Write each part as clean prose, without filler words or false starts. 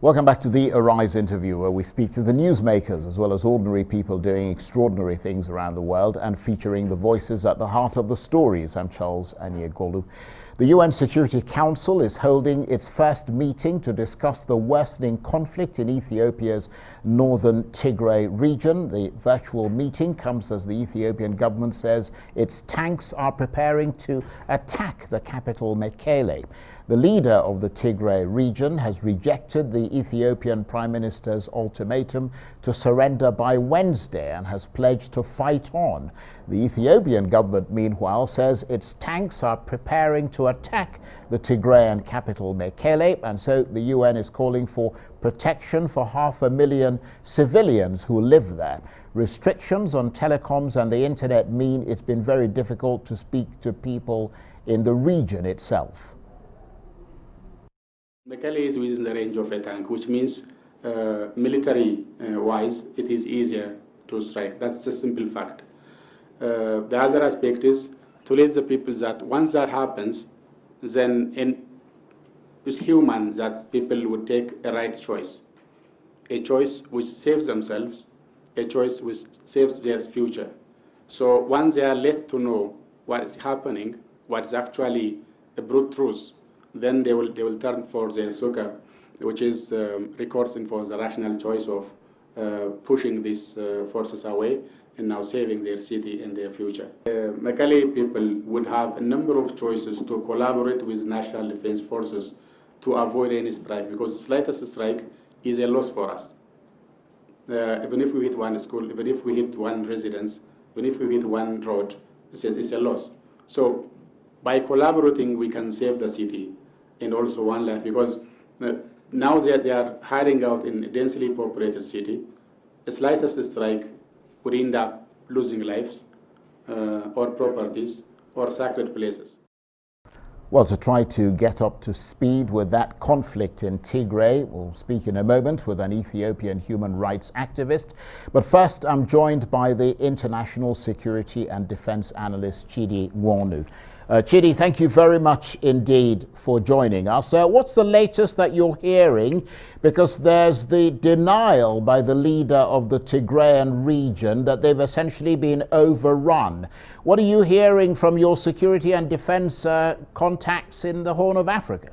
Welcome back to the Arise interview, where we speak to the newsmakers as well as ordinary people doing extraordinary things around the world and featuring the voices at the heart of the stories. I'm Charles Aniegolu. The UN Security Council is holding its first meeting to discuss the worsening conflict in Ethiopia's northern Tigray region. The virtual meeting comes as the Ethiopian government says its tanks are preparing to attack the capital Mekele. The leader of the Tigray region has rejected the Ethiopian Prime Minister's ultimatum to surrender by Wednesday and has pledged to fight on. The Ethiopian government, meanwhile, says its tanks are preparing to attack the Tigrayan capital Mekele, and so the UN is calling for protection for 500,000 civilians who live there. Restrictions on telecoms and the internet mean it's been very difficult to speak to people in the region itself. Mekele is within the range of a tank, which means military-wise, it is easier to strike. That's a simple fact. The other aspect is to let the people that once that happens, then it's human that people would take a right choice, a choice which saves themselves, a choice which saves their future. So once they are let to know what is happening, what is actually a brute truth, then they will turn for their succor, which is recording for the rational choice of pushing these forces away and now saving their city and their future. Mekele people would have a number of choices to collaborate with national defense forces to avoid any strike, because the slightest strike is a loss for us. Even if we hit one school, even if we hit one residence, even if we hit one road, it's a loss. So by collaborating, we can save the city and also one life, because now they are hiding out in a densely populated city. The slightest strike would end up losing lives or properties or sacred places. Well, to try to get up to speed with that conflict in Tigray, we'll speak in a moment with an Ethiopian human rights activist. But first, I'm joined by the international security and defense analyst, Chidi Nwaonu. Chidi, thank you very much indeed for joining us. What's the latest that you're hearing? Because there's the denial by the leader of the Tigrayan region that they've essentially been overrun. What are you hearing from your security and defense contacts in the Horn of Africa?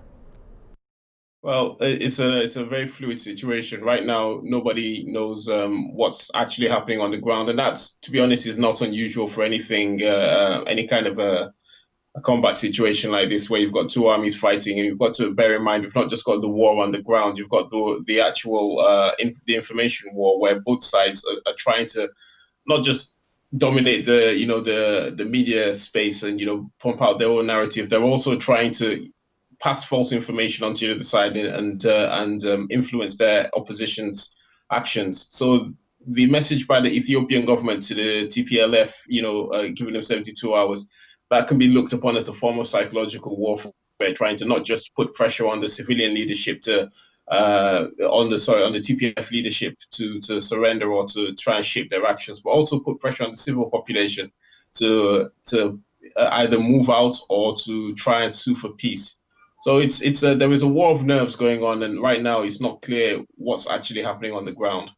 Well, it's a very fluid situation right now. Nobody knows what's actually happening on the ground, and that's, to be honest, is not unusual for anything, any kind of a combat situation like this, where you've got two armies fighting, and you've got to bear in mind we've not just got the war on the ground, you've got the actual the information war, where both sides are trying to not just dominate the media space and pump out their own narrative. They're also trying to pass false information onto the other side and influence their opposition's actions. So the message by the Ethiopian government to the TPLF, giving them 72 hours, that can be looked upon as a form of psychological warfare, trying to not just put pressure on the civilian leadership on the TPLF leadership to surrender or to try and shape their actions, but also put pressure on the civil population to either move out or to try and sue for peace. So there is a war of nerves going on, and right now it's not clear what's actually happening on the ground.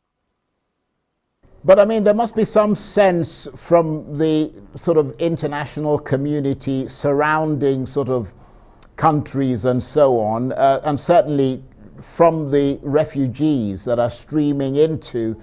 But I mean, there must be some sense from the sort of international community surrounding sort of countries and so on, and certainly from the refugees that are streaming into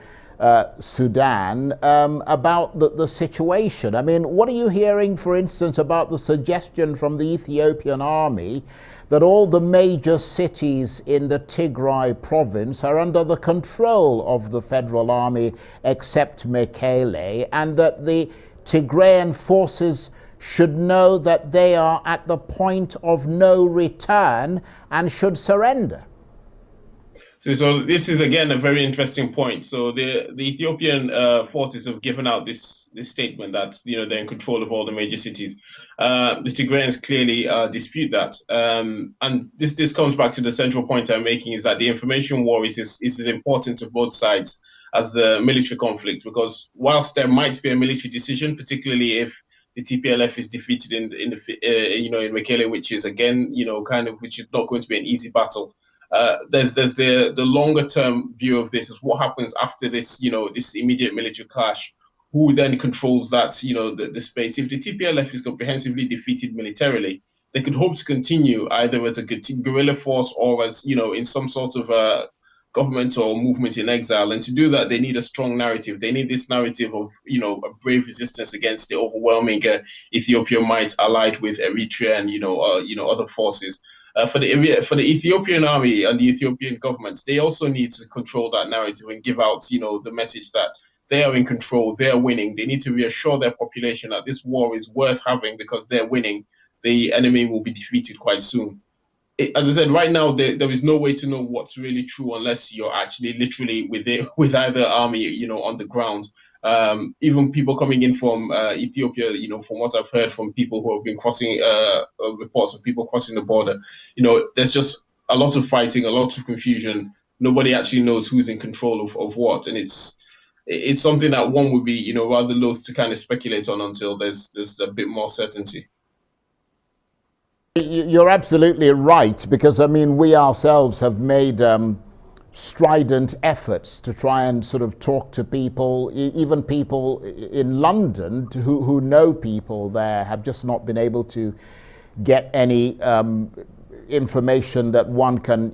Sudan, about the situation. I mean, what are you hearing, for instance, about the suggestion from the Ethiopian army that all the major cities in the Tigray province are under the control of the federal army except Mekele, and that the Tigrayan forces should know that they are at the point of no return and should surrender? So this is again a very interesting point. So the Ethiopian forces have given out this statement that they're in control of all the major cities. The Tigrayans clearly dispute that, and this comes back to the central point I'm making, is that the information war is as important to both sides as the military conflict, because whilst there might be a military decision, particularly if the TPLF is defeated in Mekele, which is again which is not going to be an easy battle. There's the longer term view of this is what happens after this, this immediate military clash. Who then controls that, the space? If the TPLF is comprehensively defeated militarily, they could hope to continue either as a guerrilla force or as, in some sort of government or movement in exile. And to do that, they need a strong narrative. They need this narrative of, a brave resistance against the overwhelming Ethiopian might allied with Eritrea and, other forces. For the Ethiopian army and the Ethiopian government, they also need to control that narrative and give out, the message that they are in control, they're winning. They need to reassure their population that this war is worth having because they're winning. The enemy will be defeated quite soon. As I said, right now there is no way to know what's really true unless you're actually literally with either army, on the ground. Even people coming in from Ethiopia, from what I've heard from people who have been crossing reports of people crossing the border, there's just a lot of fighting, a lot of confusion. Nobody actually knows who's in control of what, and it's something that one would be, rather loath to kind of speculate on until there's a bit more certainty. You're absolutely right, because I mean, we ourselves have made strident efforts to try and sort of talk to people, even people in London who know people there, have just not been able to get any information that one can,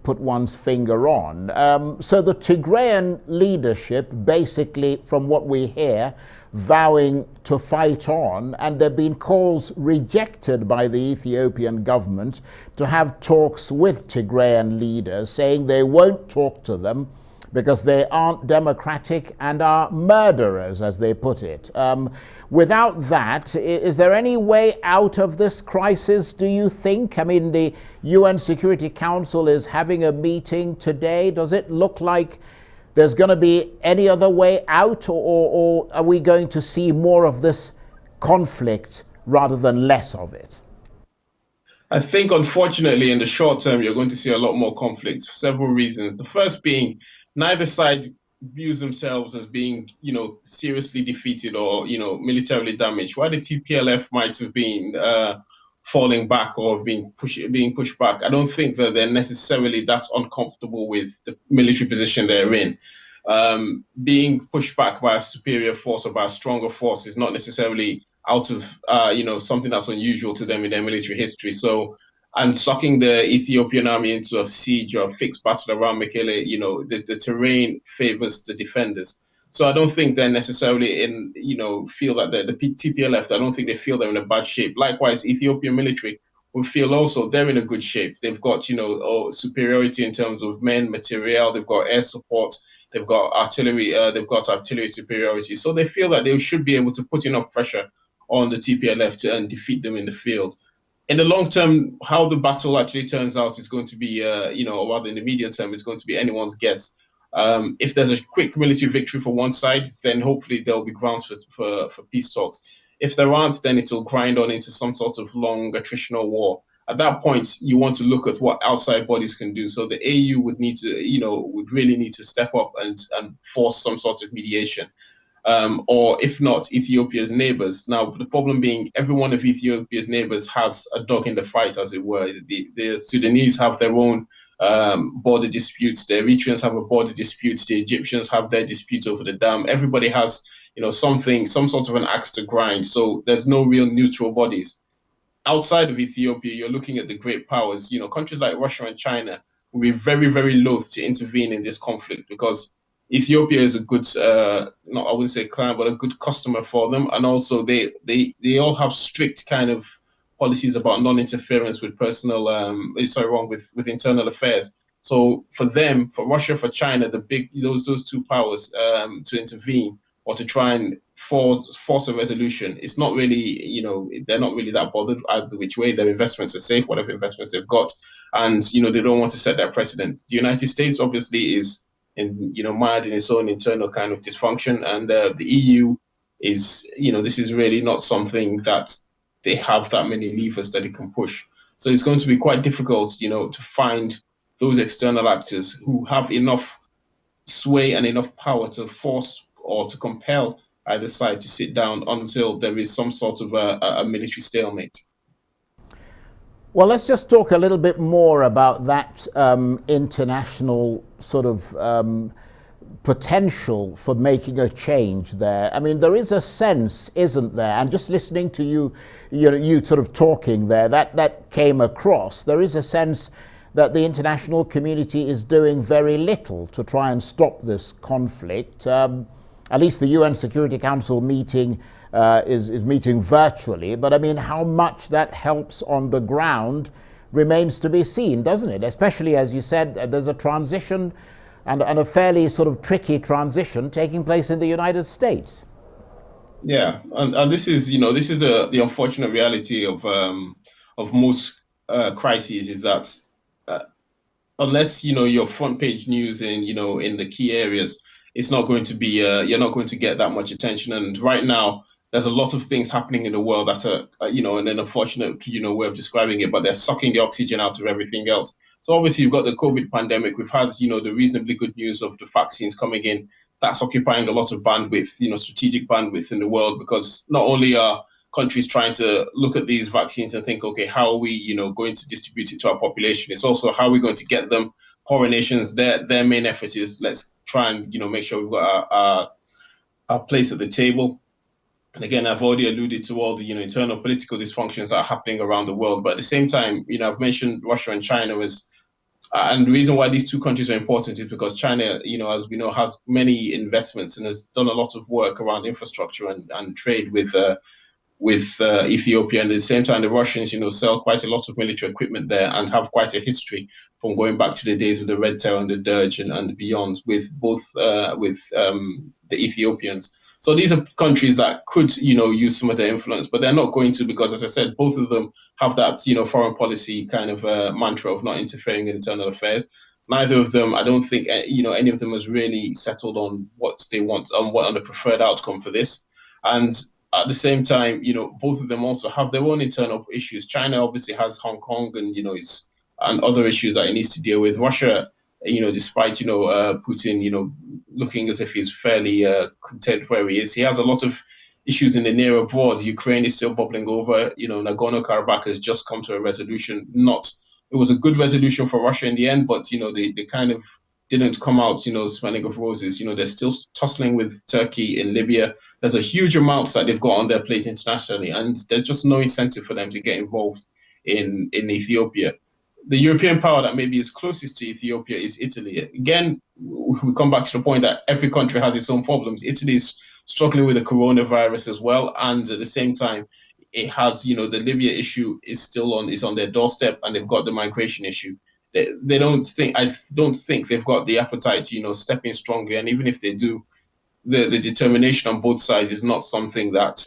put one's finger on. So the Tigrayan leadership, basically, from what we hear, vowing to fight on, and there have been calls rejected by the Ethiopian government to have talks with Tigrayan leaders, saying they won't talk to them because they aren't democratic and are murderers, as they put it. Without that, is there any way out of this crisis, do you think? I mean, the UN Security Council is having a meeting today. Does it look like there's going to be any other way out, or are we going to see more of this conflict rather than less of it? I think, unfortunately, in the short term, you're going to see a lot more conflict for several reasons. The first being, neither side views themselves as being, seriously defeated or, militarily damaged. While the TPLF might have been falling back or being pushed back, I don't think that they're necessarily that uncomfortable with the military position they're in. Being pushed back by a superior force or by a stronger force is not necessarily out of something that's unusual to them in their military history. So, and sucking the Ethiopian army into a siege or a fixed battle around Mekele, the terrain favors the defenders. So I don't think they're necessarily feel that the TPLF, I don't think they feel they're in a bad shape. Likewise, Ethiopian military will feel also they're in a good shape. They've got, superiority in terms of men, material, they've got air support, they've got artillery superiority. So they feel that they should be able to put enough pressure on the TPLF and defeat them in the field. In the long term, how the battle actually turns out is going to be, or rather in the medium term, is going to be anyone's guess. If there's a quick military victory for one side, then hopefully there'll be grounds for peace talks. If there aren't, then it'll grind on into some sort of long attritional war. At that point, you want to look at what outside bodies can do. So the AU would need to, would really need to step up and force some sort of mediation. Or if not, Ethiopia's neighbors. Now, the problem being every one of Ethiopia's neighbors has a dog in the fight, as it were. The Sudanese have their own border disputes. The Eritreans have a border dispute. The Egyptians have their dispute over the dam. Everybody has, some sort of an axe to grind. So there's no real neutral bodies. Outside of Ethiopia, you're looking at the great powers. Countries like Russia and China will be very, very loath to intervene in this conflict because Ethiopia is a good, I wouldn't say client, but a good customer for them. And also they all have strict kind of policies about non-interference with with internal affairs. So for them, for Russia, for China, those two powers to intervene or to try and force a resolution, it's not really, they're not really that bothered either which way. Their investments are safe, whatever investments they've got. And, they don't want to set that precedent. The United States obviously is mired in its own internal kind of dysfunction, and the EU is, this is really not something that they have that many levers that it can push. So it's going to be quite difficult, to find those external actors who have enough sway and enough power to force or to compel either side to sit down until there is some sort of a military stalemate. Well, let's just talk a little bit more about that international sort of potential for making a change there. I mean, there is a sense, isn't there? And just listening to you sort of talking there, that came across. There is a sense that the international community is doing very little to try and stop this conflict. At least the UN Security Council meeting is meeting virtually, but I mean, how much that helps on the ground remains to be seen, doesn't it? Especially, as you said, there's a transition and a fairly sort of tricky transition taking place in the United States. Yeah, and this is, this is the unfortunate reality of most crises, is that unless your front page news in in the key areas, it's not going to be you're not going to get that much attention. And right now, there's a lot of things happening in the world that are in an unfortunate way of describing it, but they're sucking the oxygen out of everything else. So obviously you've got the COVID pandemic. We've had the reasonably good news of the vaccines coming in. That's occupying a lot of bandwidth, strategic bandwidth in the world, because not only are countries trying to look at these vaccines and think, okay, how are we going to distribute it to our population? It's also how are we going to get them. Poorer nations, their main effort is, let's try and make sure we've got our place at the table. And again, I've already alluded to all the internal political dysfunctions that are happening around the world. But at the same time, I've mentioned Russia and China as, and the reason why these two countries are important is because China, as we know, has many investments and has done a lot of work around infrastructure and trade with Ethiopia. And at the same time, the Russians, sell quite a lot of military equipment there and have quite a history from going back to the days of the Red Terror and the Dirge and beyond with both the Ethiopians. So these are countries that could, use some of their influence, but they're not going to, because, as I said, both of them have that, foreign policy kind of mantra of not interfering in internal affairs. Neither of them, I don't think, any of them has really settled on what they want, on the preferred outcome for this. And at the same time, both of them also have their own internal issues. China obviously has Hong Kong and, and other issues that it needs to deal with. Russia, despite, Putin, looking as if he's fairly content where he is, he has a lot of issues in the near abroad. Ukraine is still bubbling over. Nagorno-Karabakh has just come to a resolution. It was a good resolution for Russia in the end, but, they kind of didn't come out, smelling of roses. They're still tussling with Turkey in Libya. There's a huge amount that they've got on their plate internationally, and there's just no incentive for them to get involved in Ethiopia. The European power that maybe is closest to Ethiopia is Italy. Again, we come back to the point that every country has its own problems. Italy is struggling with the coronavirus as well, and at the same time, it has, the Libya issue is on their doorstep, and they've got the migration issue. I don't think they've got the appetite to, step in strongly. And even if they do, the determination on both sides is not something that,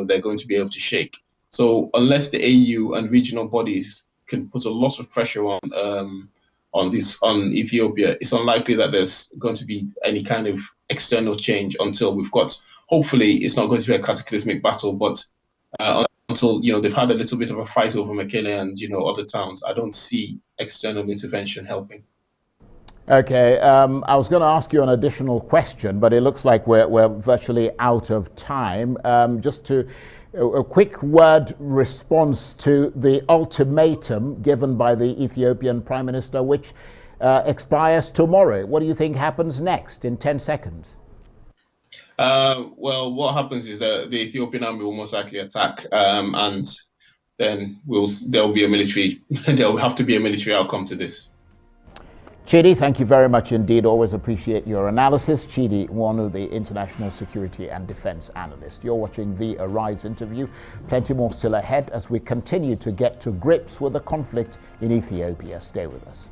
they're going to be able to shake. So unless the AU and regional bodies can put a lot of pressure on Ethiopia, it's unlikely that there's going to be any kind of external change until we've got, hopefully it's not going to be a cataclysmic battle, but until they've had a little bit of a fight over Mekele and other towns, I don't see external intervention helping. Okay, I was going to ask you an additional question, but it looks like we're virtually out of time. Just to a quick word response to the ultimatum given by the Ethiopian Prime Minister, which expires tomorrow. What do you think happens next in 10 seconds? Well, what happens is that the Ethiopian army will most likely attack, and then there'll have to be a military outcome to this. Chidi, thank you very much indeed. Always appreciate your analysis. Chidi Nwaonu, the international security and defense analyst. You're watching the Arise interview. Plenty more still ahead as we continue to get to grips with the conflict in Ethiopia. Stay with us.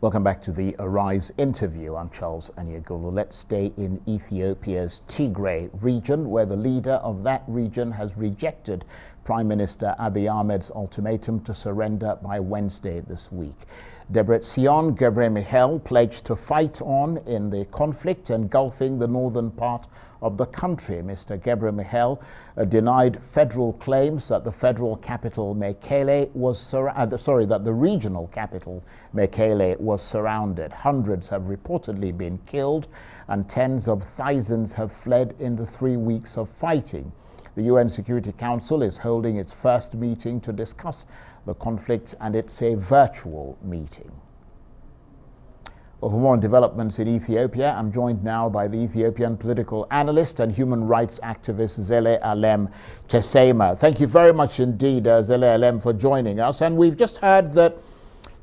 Welcome back to the Arise interview. I'm Charles Anyagulu. Let's stay in Ethiopia's Tigray region, where the leader of that region has rejected Prime Minister Abiy Ahmed's ultimatum to surrender by Wednesday this week. Debretsion Gebremichael pledged to fight on in the conflict engulfing the northern part of the country. Mr. Gebremichael denied federal claims that the federal capital Mekele was that the regional capital Mekele was surrounded. Hundreds have reportedly been killed and tens of thousands have fled in the 3 weeks of fighting. The UN Security Council is holding its first meeting to discuss the conflict, and it's a virtual meeting. Well, for more developments in Ethiopia, I'm joined now by the Ethiopian political analyst and human rights activist Zelealem Tessema. Thank you very much indeed, Zelealem, for joining us. And we've just heard that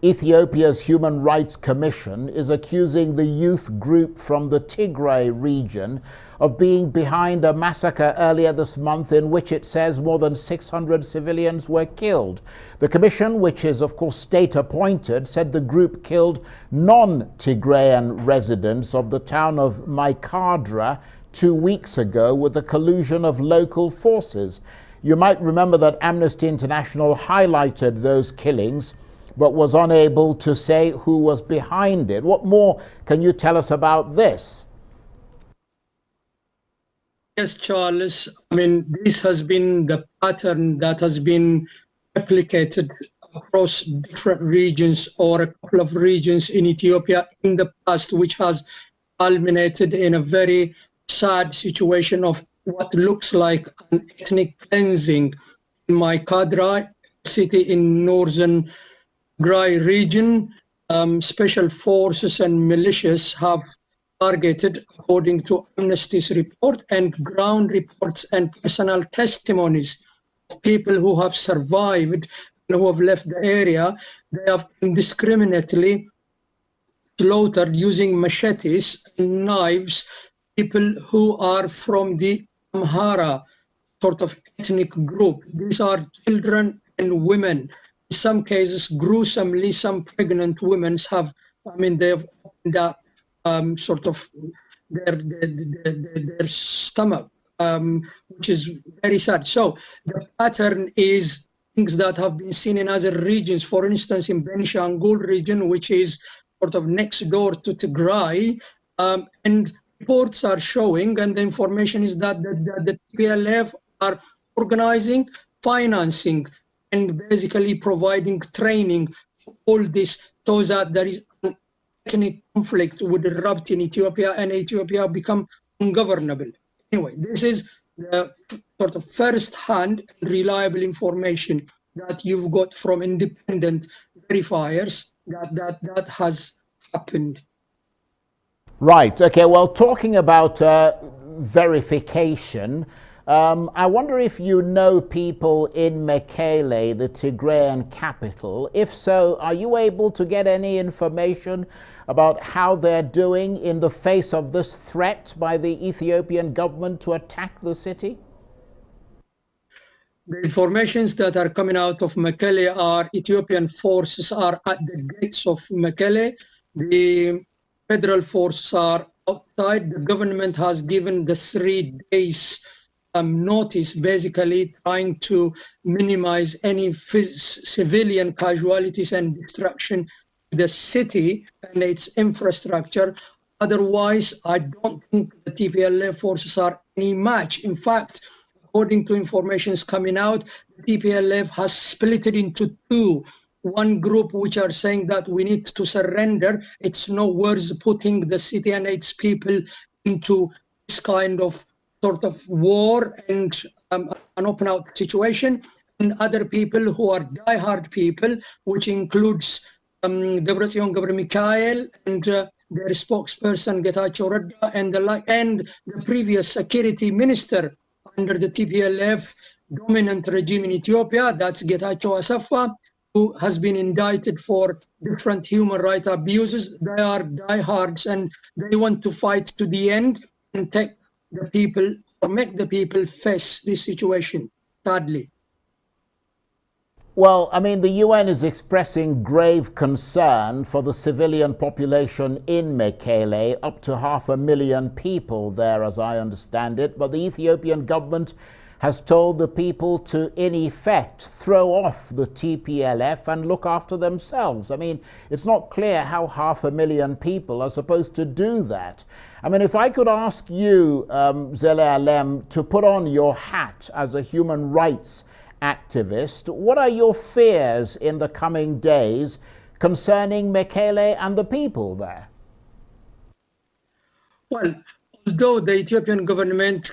Ethiopia's Human Rights Commission is accusing the youth group from the Tigray region of being behind a massacre earlier this month in which it says more than 600 civilians were killed. The commission, which is of course state appointed, said the group killed non-Tigrayan residents of the town of Maikadra 2 weeks ago with the collusion of local forces. You might remember that Amnesty International highlighted those killings but was unable to say who was behind it. What more can you tell us about this? Yes, Charles. I mean, this has been the pattern that has been replicated across different regions or a couple of regions in Ethiopia in the past, which has culminated in a very sad situation of what looks like an ethnic cleansing in Maikadra city in northern Tigray region. Special forces and militias have targeted, according to Amnesty's report and ground reports and personal testimonies of people who have survived and who have left the area. They have indiscriminately slaughtered using machetes and knives people who are from the Amhara sort of ethnic group. These are children and women. In some cases, gruesomely, some pregnant women have, they have opened up sort of their stomach, which is very sad. So the pattern is things that have been seen in other regions. For instance, in Benishangul region, which is sort of next door to Tigray, and reports are showing, and the information is that the TPLF are organizing, financing, and basically providing training to all this, so that there is an ethnic conflict would erupt in Ethiopia and Ethiopia become ungovernable. Anyway, this is the sort of first-hand and reliable information that you've got from independent verifiers that has happened. Right. Okay. Well, talking about verification, I wonder if you know people in Mekele, the Tigrayan capital. If so, are you able to get any information about how they're doing in the face of this threat by the Ethiopian government to attack the city? The informations that are coming out of Mekele are Ethiopian forces are at the gates of Mekele. The federal forces are outside. The government has given the 3 days notice, basically trying to minimize any civilian casualties and destruction to the city and its infrastructure. Otherwise, I don't think the TPLF forces are any match. In fact, according to information coming out, the TPLF has split it into two. One group which are saying that we need to surrender. It's no worth putting the city and its people into this kind of sort of war and an open out situation. And other people who are diehard people, which includes Debretsion Gebremichael and their spokesperson Getachew Reda and the previous security minister under the TPLF dominant regime in Ethiopia, that's Getachew Asafa, who has been indicted for different human rights abuses. They are diehards and they want to fight to the end and take the people or make the people face this situation, sadly. Well, I mean, the UN is expressing grave concern for the civilian population in Mekele, up to 500,000 people there, as I understand it. But the Ethiopian government has told the people to, in effect, throw off the TPLF and look after themselves. I mean, it's not clear how 500,000 people are supposed to do that. I mean, if I could ask you, Zelealem, to put on your hat as a human rights activist, what are your fears in the coming days concerning Mekele and the people there? Well, although the Ethiopian government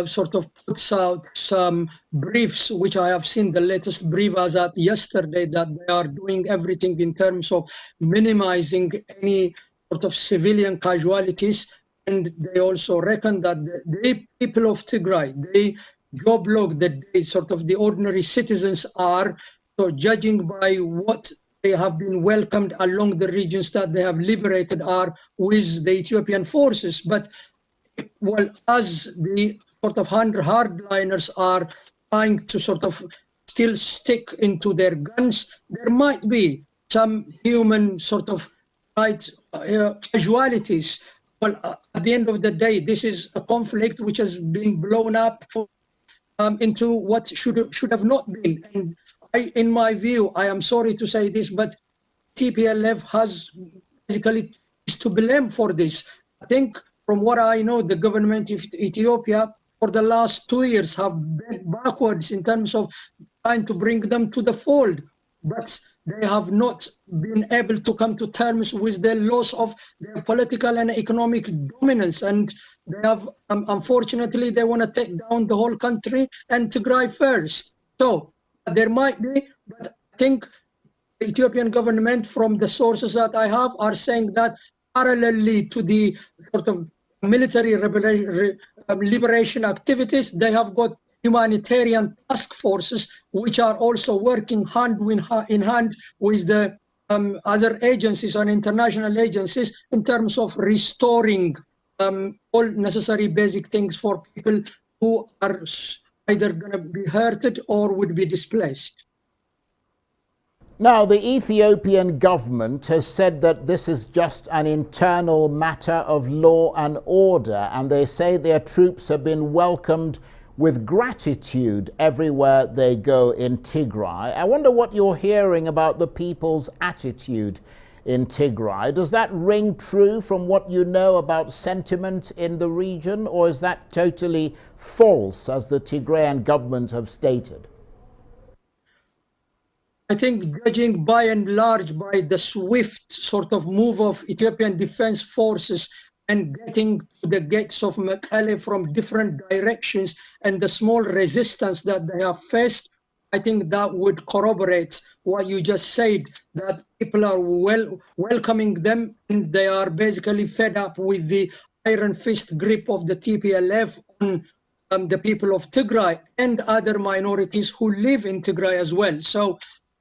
sort of puts out some briefs, which I have seen the latest brief as at yesterday, that they are doing everything in terms of minimizing any sort of civilian casualties. And they also reckon that the people of Tigray, the job log that they sort of the ordinary citizens are, so judging by what they have been welcomed along the regions that they have liberated are with the Ethiopian forces. But well, as the sort of hardliners are trying to sort of still stick into their guns, there might be some human sort of casualties. Well, at the end of the day, this is a conflict which has been blown up into what should have not been. And in my view, I am sorry to say this, but TPLF has basically is to blame for this. I think from what I know, the government of Ethiopia for the last 2 years have bent backwards in terms of trying to bring them to the fold, but they have not been able to come to terms with the loss of their political and economic dominance. And they have, unfortunately, they want to take down the whole country and Tigray first. So there might be, but I think the Ethiopian government, from the sources that I have, are saying that parallelly to the sort of military liberation activities, they have got humanitarian task forces which are also working hand in hand with the other agencies and international agencies in terms of restoring all necessary basic things for people who are either going to be hurted or would be displaced. Now, the Ethiopian government has said that this is just an internal matter of law and order, and they say their troops have been welcomed with gratitude everywhere they go in Tigray. I wonder what you're hearing about the people's attitude in Tigray. Does that ring true from what you know about sentiment in the region, or is that totally false, as the Tigrayan government have stated? I think, judging by and large by the swift sort of move of Ethiopian defense forces and getting to the gates of Mekele from different directions and the small resistance that they have faced, I think that would corroborate what you just said, that people are welcoming them, and they are basically fed up with the iron fist grip of the TPLF on the people of Tigray and other minorities who live in Tigray as well. So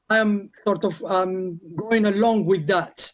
I am sort of going along with that.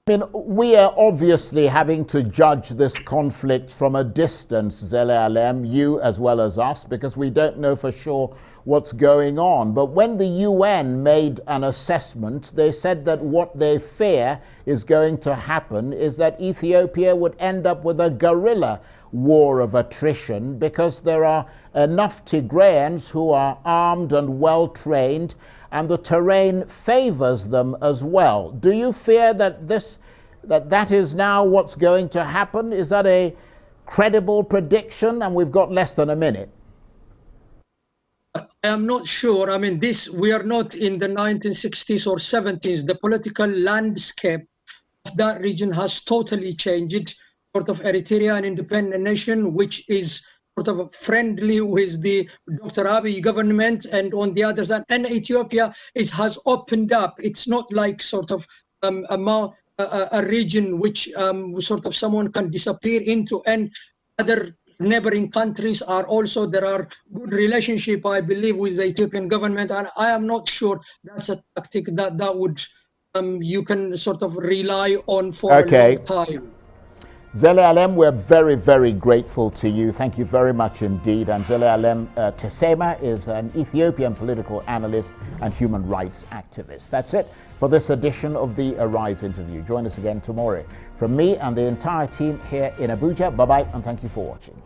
I mean, we are obviously having to judge this conflict from a distance, Zelealem, you as well as us, because we don't know for sure what's going on. But when the UN made an assessment, they said that what they fear is going to happen is that Ethiopia would end up with a guerrilla war of attrition, because there are enough Tigrayans who are armed and well trained, and the terrain favors them as well. Do you fear that that is now what's going to happen? Is that a credible prediction? And we've got less than a minute. I am not sure. I mean, we are not in the 1960s or 70s. The political landscape of that region has totally changed. Sort of Eritrea, an independent nation, which is sort of friendly with the Dr. Abiy government, and on the other side, and Ethiopia has opened up. It's not like sort of a region which sort of someone can disappear into, and other neighboring countries are also, there are good relationship, I believe, with the Ethiopian government, and I am not sure that's a tactic that would you can sort of rely on for a long time. Zelealem, we're very, very grateful to you. Thank you very much indeed. And Zelealem Tessema is an Ethiopian political analyst and human rights activist. That's it for this edition of the Arise interview. Join us again tomorrow. From me and the entire team here in Abuja, bye-bye, and thank you for watching.